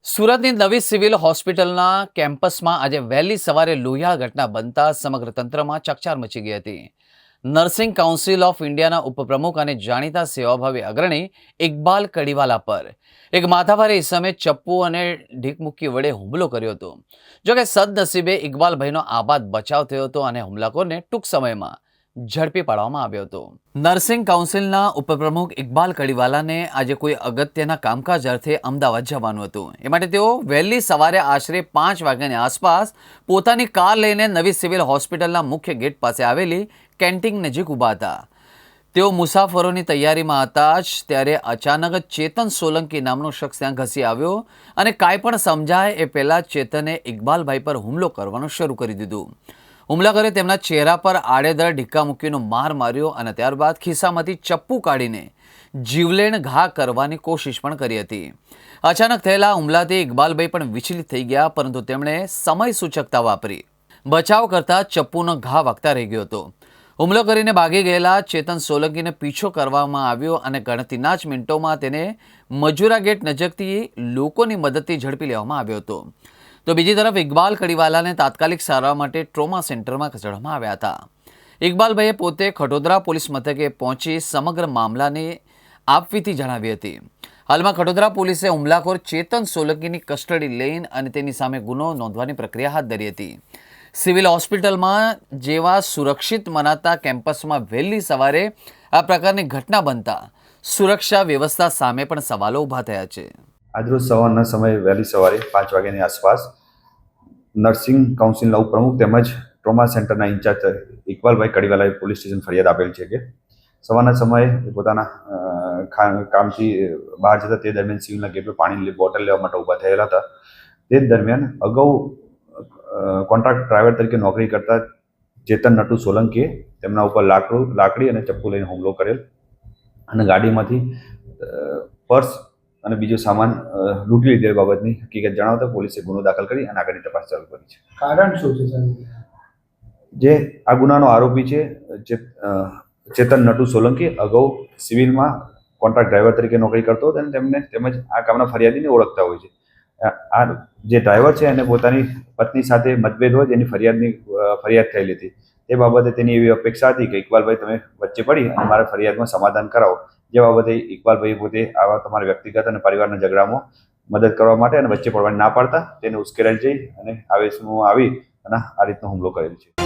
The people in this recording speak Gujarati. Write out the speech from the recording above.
સુરતની નવી સિવિલ હોસ્પિટલના કેમ્પસમાં આજે વહેલી સવારે લોહિયાળ ઘટના બનતા સમગ્ર તંત્રમાં ચકચાર મચી ગઈ હતી. નર્સિંગ કાઉન્સિલ ઓફ ઇન્ડિયાના ઉપપ્રમુખ અને જાણીતા સેવાભાવી અગ્રણી ઇકબાલ કડીવાલા પર એક માથાભારે ઇસમે ચપ્પુ અને ઢીકમુક્કી વડે હુમલો કર્યો હતો. જોકે સદનસીબે ઇકબાલભાઈનો આબાદ બચાવ થયો હતો અને હુમલાખોરને ટૂંક સમયમાં ઝડપી પાડવામાં આવ્યો હતો. નર્સિંગ કાઉન્સિલના ઉપપ્રમુખ ઇકબાલ કડીવાલાને આજે કોઈ અગત્યના કામકાજ અર્થે અમદાવાદ જવાનું હતું. એ માટે તેઓ વહેલી સવારે આશરે 5 વાગ્યાની આસપાસ પોતાની કાર લઈને નવી સિવિલ હોસ્પિટલના મુખ્ય ગેટ પાસે આવેલી કેન્ટીન નજીક ઊભા હતા. તેઓ મુસાફરોની તૈયારીમાં હતા જ ત્યારે અચાનક જ ચેતન સોલંકી નામનો શખ્સ ત્યાં ઘસી આવ્યો અને કાંઈ પણ સમજાય એ પહેલાં ચેતને ઇકબાલભાઈ પર હુમલો કરવાનું શરૂ કરી દીધું. હુમલાખોરે તેમના ચહેરા પર આડેધડ ઢીક્કા મૂકીનો માર માર્યો અને ત્યારબાદ ખિસ્સામાંથી ચપ્પુ કાઢીને જીવલેણ ઘા કરવાની કોશિશ પણ કરી હતી. અચાનક થયેલા હુમલાથી ઇકબાલભાઈ પણ વિચલિત થઈ ગયા, પરંતુ તેમણે સમય સૂચકતા વાપરી બચાવ કરતા ચપ્પુનો ઘા વાગતા રહી ગયો હતો. હુમલો કરીને ભાગી ગયેલા ચેતન સોલંકીને પીછો કરવામાં આવ્યો અને ગણતરીના જ મિનિટોમાં તેને મજૂરા ગેટ નજીકથી લોકોની મદદથી ઝડપી લેવામાં આવ્યો હતો. તો બીજી તરફ ઇકબાલ કડીવાલાને તાત્કાલિક સારવાર માટે ટ્રોમા સેન્ટરમાં ખસેડવામાં આવ્યા હતા. ઇકબાલભાઈએ પોતે ખટોદરા પોલીસ મથકે પહોંચી સમગ્ર મામલાની આપવીતી જણાવી હતી. હાલમાં ખટોદરા પોલીસે હુમલાખોર ચેતન સોલંકીની કસ્ટડી લઈને અને તેની સામે ગુનો નોંધવાની પ્રક્રિયા હાથ ધરી હતી. સિવિલ હોસ્પિટલમાં જેવા સુરક્ષિત મનાતા કેમ્પસમાં વહેલી સવારે આ પ્રકારની ઘટના બનતા સુરક્ષા વ્યવસ્થા સામે પણ સવાલો ઊભા થયા છે. આજરોજ સવારના સમયે વહેલી સવારે 5 વાગ્યાની આસપાસ નર્સિંગ કાઉન્સિલના ઉપપ્રમુખ તેમજ ટ્રોમા સેન્ટરના ઇન્ચાર્જ ઇકબાલભાઈ કડીવાલાએ પોલીસ સ્ટેશન ફરિયાદ આપેલ છે કે સવારના સમયે પોતાના કામથી બહાર જતા તે દરમિયાન સિવિલના ગેટ પર પાણીની બોટલ લેવા માટે ઊભા થયેલા હતા. તે દરમિયાન અગાઉ કોન્ટ્રાક્ટ ડ્રાઈવર તરીકે નોકરી કરતા ચેતન નટુ સોલંકીએ તેમના ઉપર લાકડી અને ચપ્પુ લઈને હુમલો કરેલ અને ગાડીમાંથી પર્સ અને બીજો સામાન લૂંટી લીધેલ બાબતની હકીકત જણાવતા પોલીસે ગુનો દાખલ કરી અને આગળની તપાસ ચાલુ કરી છે. કારણ શું છે સર? જે આ ગુનાનો આરોપી છે ચેતન નટુ સોલંકી અગાઉ સિવિલમાં કોન્ટ્રાક્ટ ડ્રાઈવર તરીકે નોકરી કરતો હતો અને તેમજ આ કામના ફરિયાદીને ઓળખતા હોય છે. આ જે ડ્રાઈવર છે એને પોતાની પત્ની સાથે મતભેદ હોય જેની ફરિયાદ થયેલી હતી. તે બાબતે તેની એવી અપેક્ષા હતી કે ઇકબાલભાઈ તમે વચ્ચે પડી અને મારા ફરિયાદમાં સમાધાન કરાવો. જે બાબતે ઇકબાલભાઈ પોતે આવા તમારા વ્યક્તિગત અને પરિવારના ઝઘડામાં મદદ કરવા માટે અને વચ્ચે પડવાની ના પાડતા તેને ઉશ્કેરાઈ જઈ અને આવેશમાં આવી અને આ રીતનો હુમલો કરેલ છે.